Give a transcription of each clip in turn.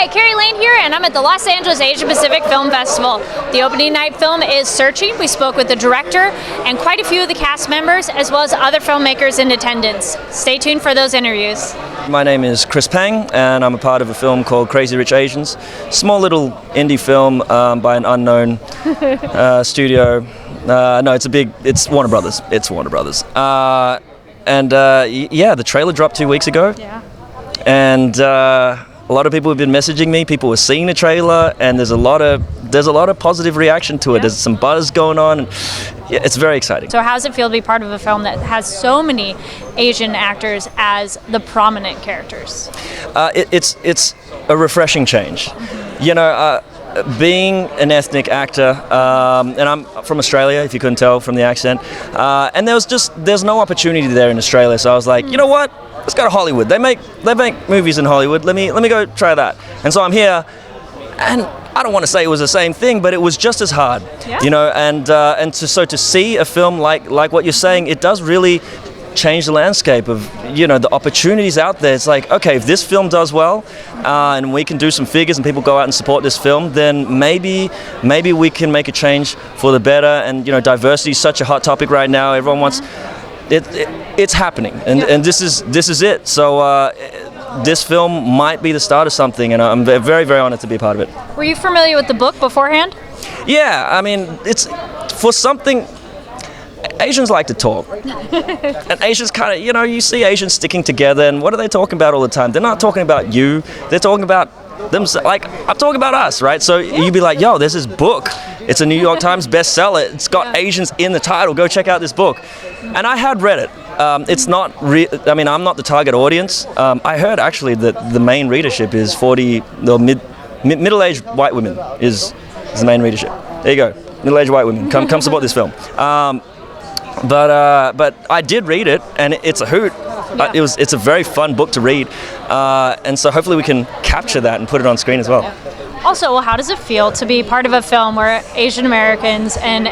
Hi, Kari Lane here, and I'm at the Los Angeles Asia Pacific Film Festival. The opening night film is Searching. We spoke with the director and quite a few of the cast members, as well as other filmmakers in attendance. Stay tuned for those interviews. My name is Chris Pang, and I'm a part of a film called Crazy Rich Asians. Small little indie film by an unknown studio. No, it's Warner Brothers. It's Warner Brothers. Yeah, the trailer dropped 2 weeks ago. Yeah. And a lot of people have been messaging me. People were seeing the trailer, and there's a lot of positive reaction to it. Yeah. There's some buzz going on. And yeah, it's very exciting. So how does it feel to be part of a film that has so many Asian actors as the prominent characters? It's a refreshing change. Mm-hmm. You know, being an ethnic actor, and I'm from Australia, if you couldn't tell from the accent, and there's no opportunity there in Australia. So I was like, you know what? Let's go to Hollywood. They make movies in Hollywood. Let me go try that. And so I'm here, and I don't want to say it was the same thing, but it was just as hard. Yeah. You know, and to see a film like what you're saying, it does really change the landscape of, you know, the opportunities out there. It's like, okay, if this film does well, and we can do some figures and people go out and support this film, then maybe we can make a change for the better. And, you know, diversity is such a hot topic right now. Everyone wants it's happening, and this is it. So this film might be the start of something, and I'm very, very honored to be a part of it. Were you familiar with the book beforehand? Yeah, I mean, it's for something. Asians like to talk, and Asians kind of, you know, you see Asians sticking together, and what are they talking about all the time? They're not talking about you, they're talking about themselves. Like, I'm talking about us, right? So you'd be like, yo, there's this book, it's a New York Times bestseller, it's got Asians in the title, go check out this book. And I had read it. It's not, I mean, I'm not the target audience. I heard actually that the main readership is middle-aged white women is the main readership. There you go, middle-aged white women, come support this film. But I did read it, and it's a hoot. Yeah. It's a very fun book to read, and so hopefully we can capture that and put it on screen as well. Also, how does it feel to be part of a film where Asian Americans and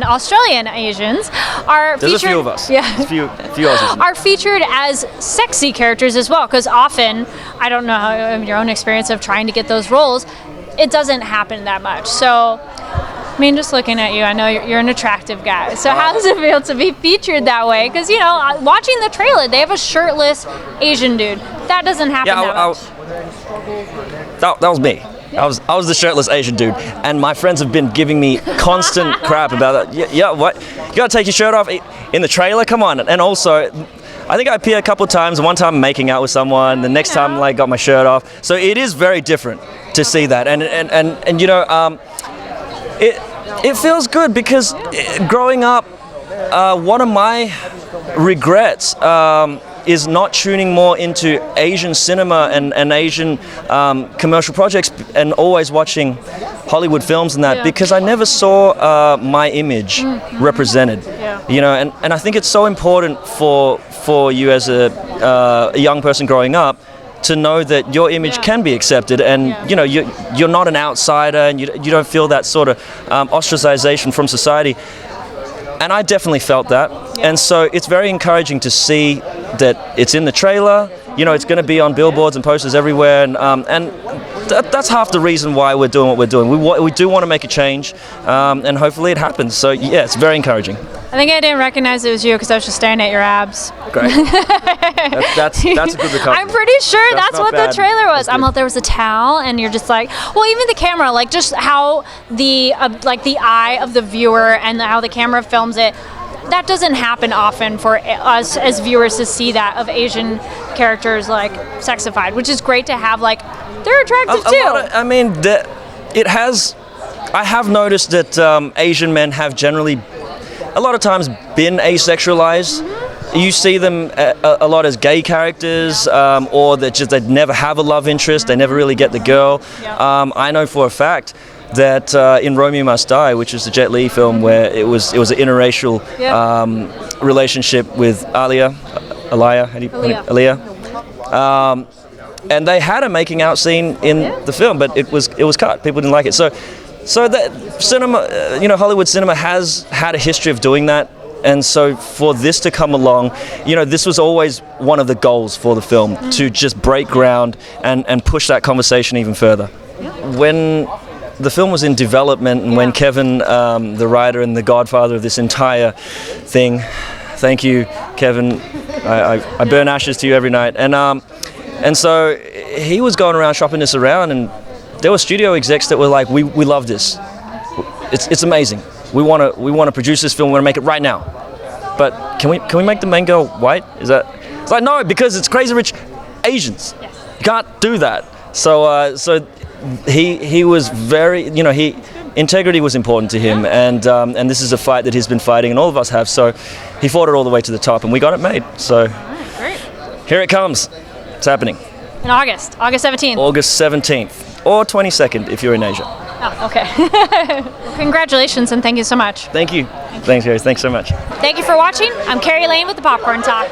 Australian Asians are There's featured? A few of us. Yeah. There's a few Aussies. Are featured as sexy characters as well, because often, I don't know how your own experience of trying to get those roles, it doesn't happen that much. So, I mean, just looking at you, I know you're an attractive guy. So how does it feel to be featured that way? Because, you know, watching the trailer, they have a shirtless Asian dude. That doesn't happen that much. That was me. I was the shirtless Asian dude, and my friends have been giving me constant crap about that. Yeah, what? You gotta take your shirt off in the trailer? Come on. And also, I think I appear a couple of times. One time making out with someone, the next time like got my shirt off. So it is very different to see that, and you know, it feels good because growing up, one of my regrets is not tuning more into Asian cinema and Asian commercial projects, and always watching Hollywood films and that, because I never saw my image represented. You know, and I think it's so important for you as a young person growing up to know that your image can be accepted, and you know, you're not an outsider, and you don't feel that sort of ostracization from society. And I definitely felt that, and so it's very encouraging to see that it's in the trailer. You know, it's going to be on billboards and posters everywhere, and that's half the reason why we're doing what we're doing. We do want to make a change, and hopefully it happens. So yeah, it's very encouraging. I think I didn't recognize it was you because I was just staring at your abs. Great. That's a good recovery. I'm pretty sure that's what bad. the trailer was. I thought there was a towel, and you're just like, well, even the camera, like just how the like the eye of the viewer and how the camera films it. That doesn't happen often for us as viewers to see that of Asian characters like sexified, which is great to have. Like, they're attractive too. I mean, it has. I have noticed that Asian men have generally, a lot of times, been asexualized. You see them a lot as gay characters, or that just they never have a love interest. They never really get the girl. I know for a fact that in Romeo Must Die, which is the Jet Li film, where it was an interracial relationship with Aaliyah, and they had a making out scene in the film, but it was cut. People didn't like it. So that cinema, Hollywood cinema has had a history of doing that. And so for this to come along, this was always one of the goals for the film, to just break ground and push that conversation even further. When the film was in development, and when Kevin, the writer and the godfather of this entire thing, thank you, Kevin, I burn ashes to you every night. And so he was going around shopping this around, and there were studio execs that were like, we love this. It's amazing. We want to produce this film. We want to make it right now. But can we make the main girl white? It's like, no, because it's Crazy Rich Asians. Yes. You can't do that. So he was very, integrity was important to him, and this is a fight that he's been fighting, and all of us have. So he fought it all the way to the top, and we got it made. So Great. Here it comes. It's happening. In August 17th. August 17th or 22nd if you're in Asia. Oh, okay. Congratulations, and thank you so much. Thank you. Thanks, Gary. Thanks so much. Thank you for watching. I'm Kari Lane with the Popcorn Talk.